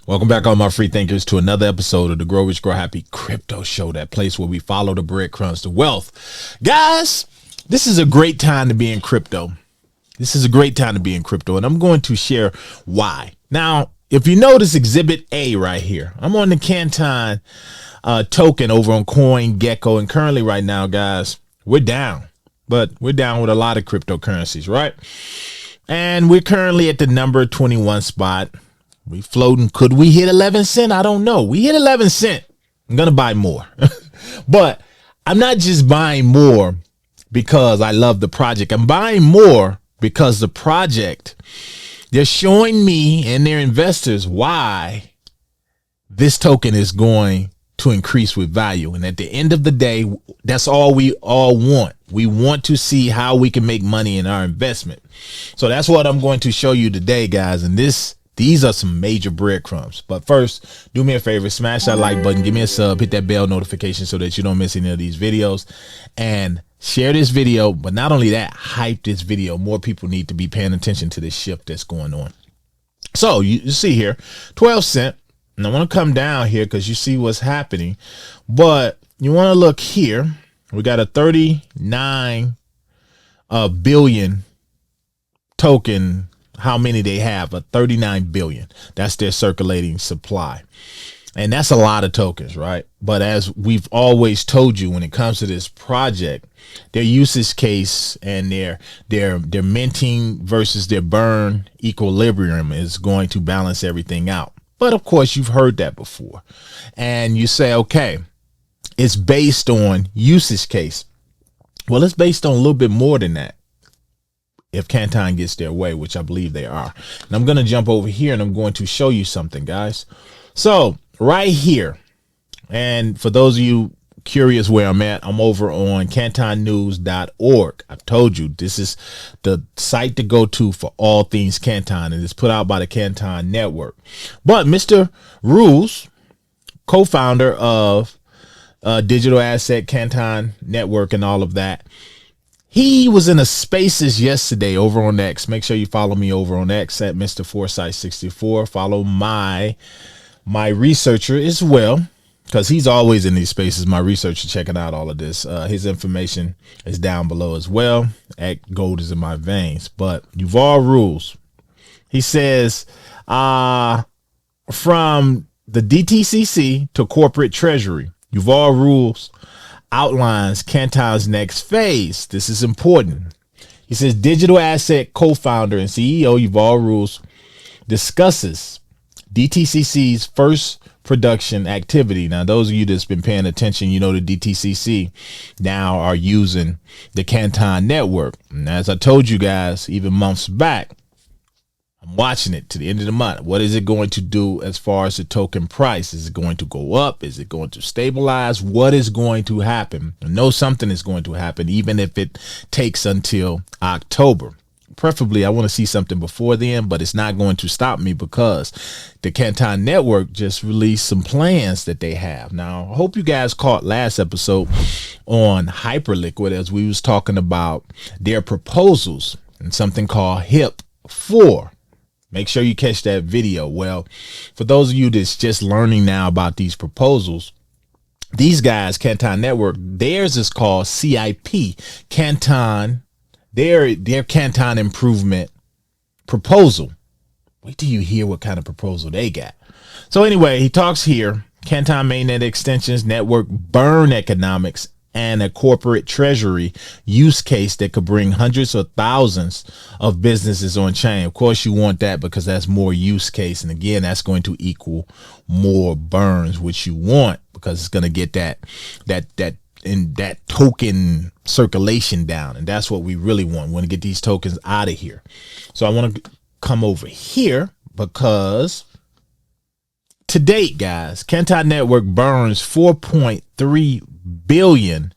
Welcome back, all my free thinkers, to another episode of the Grow Rich, Grow Happy Crypto Show, that place where we follow the breadcrumbs to wealth. Guys, this is a great time to be in crypto. This is a great time to be in crypto, and I'm going to share why. Now, if you notice Exhibit A right here, I'm on the Canton token over on CoinGecko, and currently right now, guys, we're down. But we're down with a lot of cryptocurrencies, right? And we're currently at the number 21 spot. We floating. Could we hit 11 cent? I don't know. We hit 11 cent. I'm going to buy more. But I'm not just buying more because I love the project. I'm buying more because the project, they're showing me and their investors why this token is going to increase with value. And at the end of the day, that's all we all want. We want to see how we can make money in our investment. So that's what I'm going to show you today, guys. And these are some major breadcrumbs. But first, do me a favor, smash that like button, give me a sub, hit that bell notification so that you don't miss any of these videos, and share this video. But not only that, hype this video. More people need to be paying attention to this shift that's going on. So you see here, 12 cent. And I want to come down here because you see what's happening. But you want to look here. We got a 39 billion token. How many they have? A 39 billion. That's their circulating supply. And that's a lot of tokens, right? But as we've always told you, when it comes to this project, their usage case and their minting versus their burn equilibrium is going to balance everything out. But of course, you've heard that before. And you say, okay, it's based on usage case. Well, it's based on a little bit more than that. If Canton gets their way, which I believe they are. And I'm going to jump over here and I'm going to show you something, guys. So right here, and for those of you curious where I'm at, I'm over on cantonnews.org. I've told you this is the site to go to for all things Canton, and it's put out by the Canton Network. But Mr. Rules, co-founder of digital asset Canton Network and all of that, he was in a spaces yesterday over on X. Make sure you follow me over on X at Mr. Foresight64. Follow my researcher as well, because he's always in these spaces. My researcher checking out all of this. His information is down below as well. At Gold is in my veins. But Yuval Rules, he says, from the DTCC to corporate treasury, Yuval Rules outlines Canton's next phase. This is important. He says digital asset co-founder and CEO Yuval Rules discusses DTCC's first production activity. Now, those of you that's been paying attention, you know the DTCC now are using the Canton Network. And as I told you guys, even months back, I'm watching it to the end of the month. What is it going to do as far as the token price? Is it going to go up? Is it going to stabilize? What is going to happen? I know something is going to happen, even if it takes until October. Preferably, I want to see something before then, but it's not going to stop me because the Canton Network just released some plans that they have. Now, I hope you guys caught last episode on Hyperliquid as we was talking about their proposals and something called HIP 4. Make sure you catch that video. Well, for those of you that's just learning now about these proposals, these guys, Canton Network, theirs is called CIP, Canton, their Canton improvement proposal. Wait till you hear what kind of proposal they got. So anyway, he talks here, Canton mainnet extensions, network burn economics, and a corporate treasury use case that could bring hundreds or thousands of businesses on chain. Of course, you want that because that's more use case. And again, that's going to equal more burns, which you want because it's going to get that token circulation down. And that's what we really want. We want to get these tokens out of here. So I want to come over here because to date, guys, Canton Network burns 4.3 billion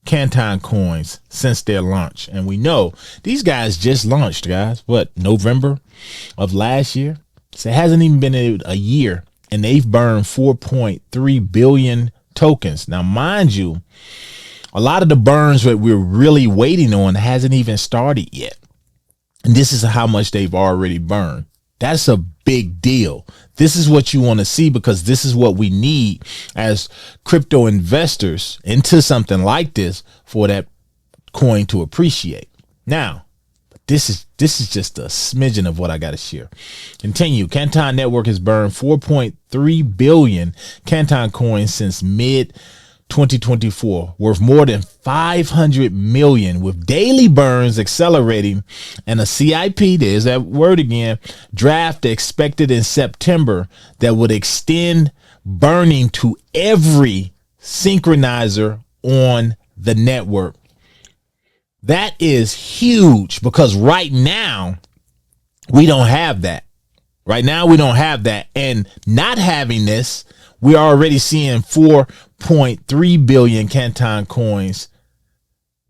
Canton coins since their launch. And we know these guys just launched, guys, what, November of last year? So it hasn't even been a year and they've burned 4.3 billion tokens. Now, mind you, a lot of the burns that we're really waiting on hasn't even started yet. And this is how much they've already burned. That's a big deal. This is what you want to see, because this is what we need as crypto investors into something like this for that coin to appreciate. Now, this is just a smidgen of what I got to share. Continue. Canton Network has burned 4.3 billion Canton coins since mid 2024, worth more than 500 million, with daily burns accelerating, and a CIP, there's that word again, draft expected in September that would extend burning to every synchronizer on the network. That is huge, because right now we don't have that. Right now we don't have that. And not having this, we're already seeing 4.3 billion Canton coins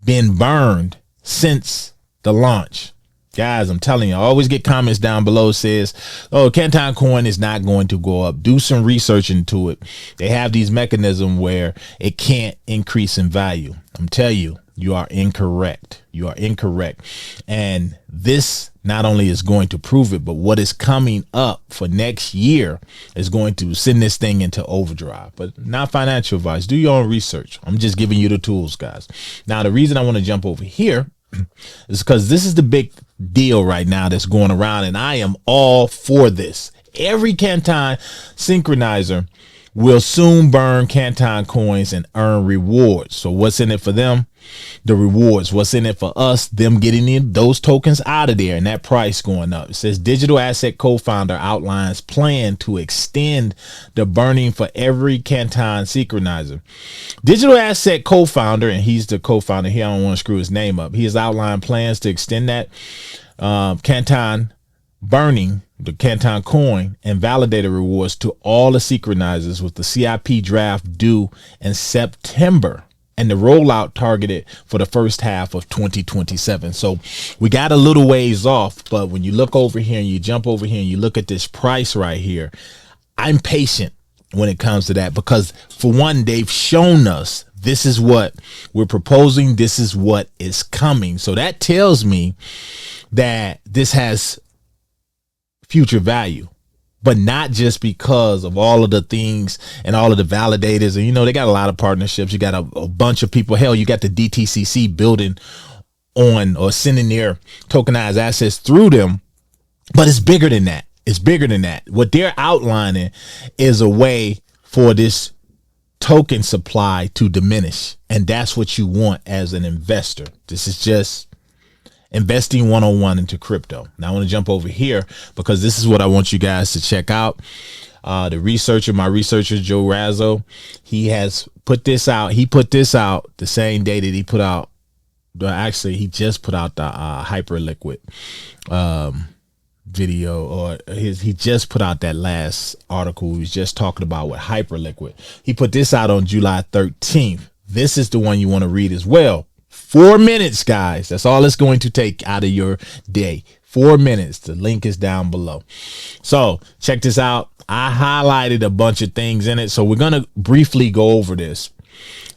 been burned since the launch. Guys, I'm telling you, I always get comments down below says, oh, Canton Coin is not going to go up. Do some research into it. They have these mechanisms where it can't increase in value. I'm telling you, you are incorrect. You are incorrect. And this not only is going to prove it, but what is coming up for next year is going to send this thing into overdrive. But not financial advice. Do your own research. I'm just giving you the tools, guys. Now, the reason I want to jump over here is because this is the big deal right now that's going around, and I am all for this. Every Canton synchronizer will soon burn Canton coins and earn rewards. So what's in it for them? The rewards. What's in it for us? Them getting those tokens out of there and that price going up. It says digital asset co-founder outlines plan to extend the burning for every Canton synchronizer. Digital asset co-founder, and he's the co-founder here, I don't want to screw his name up. He has outlined plans to extend that Canton burning, the Canton Coin, and validator rewards to all the synchronizers, with the CIP draft due in September and the rollout targeted for the first half of 2027. So we got a little ways off, but when you look over here and you jump over here and you look at this price right here, I'm patient when it comes to that, because for one, they've shown us this is what we're proposing. This is what is coming. So that tells me that this has future value, but not just because of all of the things and all of the validators. And, you know, they got a lot of partnerships. You got a bunch of people. Hell, you got the DTCC building on or sending their tokenized assets through them. But it's bigger than that. It's bigger than that. What they're outlining is a way for this token supply to diminish. And that's what you want as an investor. This is just investing 101 into crypto. Now I want to jump over here because this is what I want you guys to check out. The researcher, my researcher, Joe RAZO, he has put this out. He put this out the same day that he put out, actually, he just put out the Hyperliquid video, or he just put out that last article we was just talking about with Hyperliquid. He put this out on July 13th. This is the one you want to read as well. 4 minutes, guys. That's all it's going to take out of your day. 4 minutes. The link is down below. So check this out. I highlighted a bunch of things in it, so we're going to briefly go over this.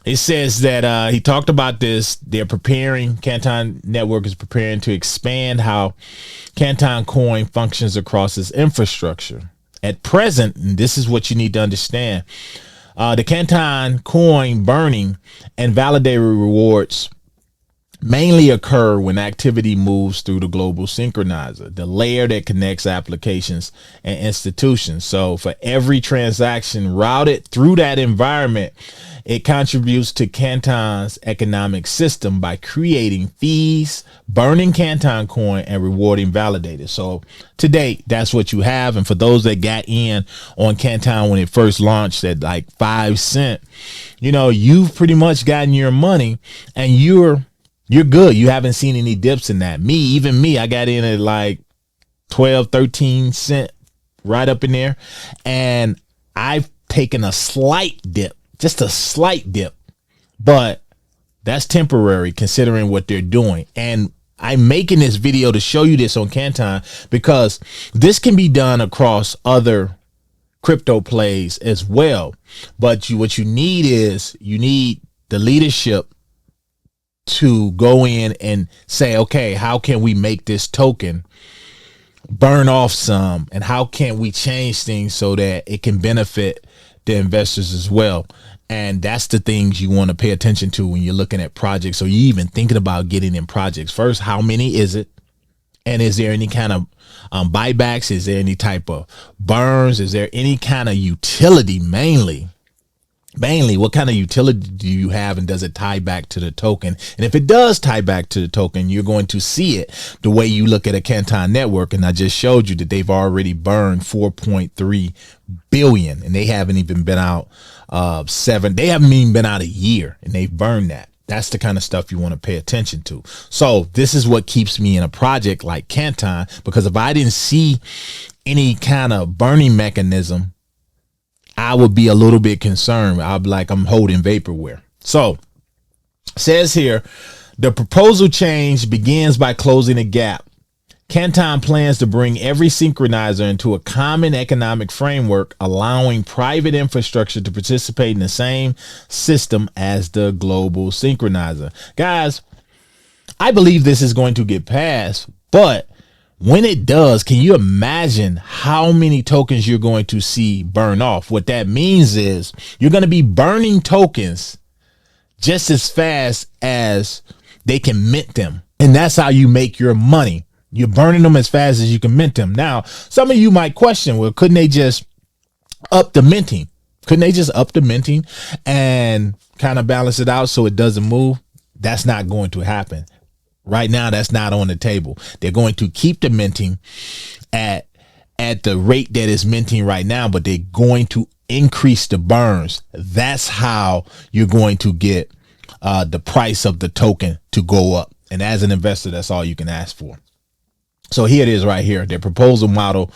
It says that he talked about this. They're preparing, Canton Network is preparing to expand how Canton Coin functions across its infrastructure. At present, and this is what you need to understand, the Canton Coin burning and validator rewards mainly occur when activity moves through the global synchronizer, the layer that connects applications and institutions. So for every transaction routed through that environment, it contributes to Canton's economic system by creating fees, burning Canton Coin, and rewarding validators. So to date, that's what you have. And for those that got in on Canton when it first launched at like 5 cents, you know, you've pretty much gotten your money and you're good. You haven't seen any dips in that. Even me, I got in at like 12, 13 cents, right up in there. And I've taken a slight dip, just a slight dip, but that's temporary considering what they're doing. And I'm making this video to show you this on Canton because this can be done across other crypto plays as well. But what you need is you need the leadership to go in and say, okay, how can we make this token burn off some, and how can we change things so that it can benefit the investors as well. And that's the things you want to pay attention to when you're looking at projects, or you even thinking about getting in projects. First, how many is it? And is there any kind of buybacks? Is there any type of burns? Is there any kind of utility? Mainly, what kind of utility do you have, and does it tie back to the token? And if it does tie back to the token, you're going to see it the way you look at a Canton Network. And I just showed you that they've already burned 4.3 billion, and they haven't even been out they haven't even been out a year, and they've burned that. That's the kind of stuff you want to pay attention to. So this is what keeps me in a project like Canton, because if I didn't see any kind of burning mechanism, I would be a little bit concerned. I'd be like, I'm holding vaporware. So it says here, the proposal change begins by closing a gap. Canton plans to bring every synchronizer into a common economic framework, allowing private infrastructure to participate in the same system as the global synchronizer. Guys, I believe this is going to get passed, but when it does, can you imagine how many tokens you're going to see burn off? What that means is you're going to be burning tokens just as fast as they can mint them. And that's how you make your money. You're burning them as fast as you can mint them. Now, some of you might question, well, couldn't they just up the minting? Couldn't they just up the minting and kind of balance it out so it doesn't move? That's not going to happen. Right now, that's not on the table. They're going to keep the minting at the rate that it's minting right now, but they're going to increase the burns. That's how you're going to get the price of the token to go up. And as an investor, that's all you can ask for. So here it is right here. Their proposal model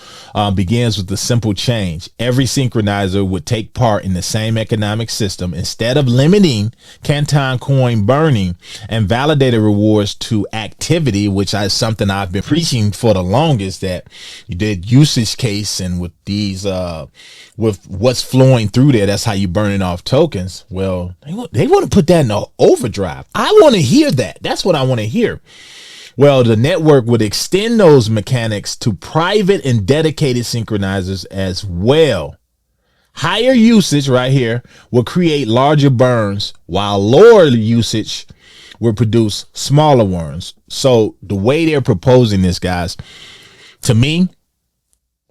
begins with the simple change. Every synchronizer would take part in the same economic system. Instead of limiting Canton Coin burning and validated rewards to activity, which is something I've been preaching for the longest, that you did usage case, and with these with what's flowing through there, that's how you burning off tokens. Well, they want to put that in an overdrive. I want to hear that. That's what I want to hear. Well, the network would extend those mechanics to private and dedicated synchronizers as well. Higher usage right here will create larger burns, while lower usage will produce smaller ones. So the way they're proposing this, guys, to me,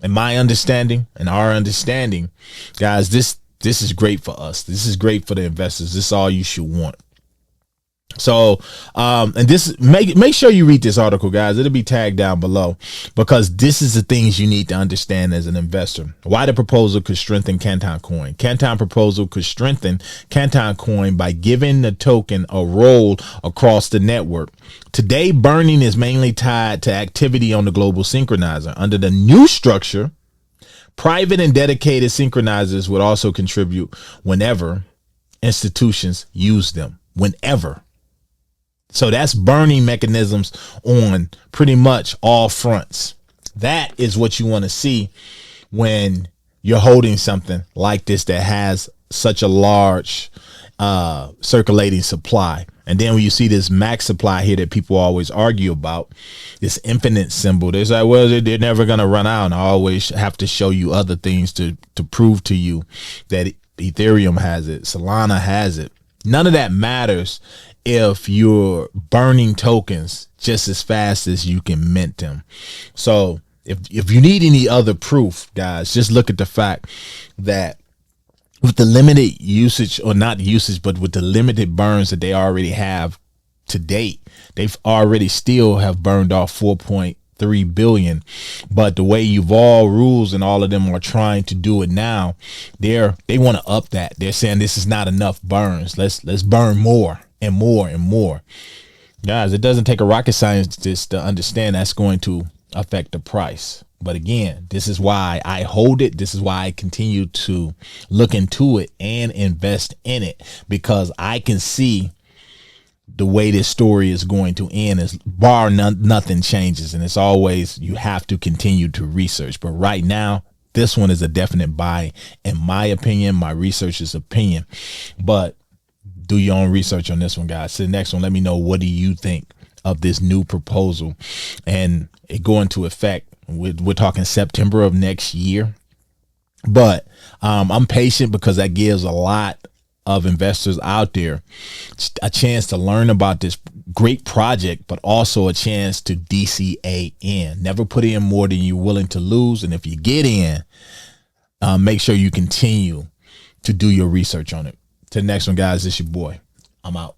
and my understanding and our understanding, guys, this is great for us. This is great for the investors. This is all you should want. So, and this, make sure you read this article, guys. It'll be tagged down below, because this is the things you need to understand as an investor. Why the proposal could strengthen Canton Coin. Canton proposal could strengthen Canton Coin by giving the token a role across the network. Today, burning is mainly tied to activity on the global synchronizer. Under the new structure, private and dedicated synchronizers would also contribute whenever institutions use them. Whenever. So that's burning mechanisms on pretty much all fronts. That is what you want to see when you're holding something like this that has such a large circulating supply. And then when you see this max supply here that people always argue about, this infinite symbol, they're like, well, they're never going to run out. And I always have to show you other things to prove to you that Ethereum has it, Solana has it. None of that matters if you're burning tokens just as fast as you can mint them. So if you need any other proof, guys, just look at the fact that with the limited usage, or not usage, but with the limited burns that they already have to date, they've already still have burned off 4.3 billion. But the way Yuval rules and all of them are trying to do it now, they want to up that. They're saying this is not enough burns. Let's burn more and more and more. Guys, it doesn't take a rocket scientist to understand that's going to affect the price. But again, this is why I hold it. This is why I continue to look into it and invest in it, because I can see the way this story is going to end, is bar nothing changes. And it's always, you have to continue to research. But right now, this one is a definite buy, in my opinion, my researcher's opinion. But do your own research on this one, guys. So the next one, let me know, what do you think of this new proposal and it go into effect We're talking September of next year. But I'm patient because that gives a lot of investors out there a chance to learn about this great project, but also a chance to DCA in. Never put in more than you're willing to lose. And if you get in, make sure you continue to do your research on it. To the next one, guys, this your boy. I'm out.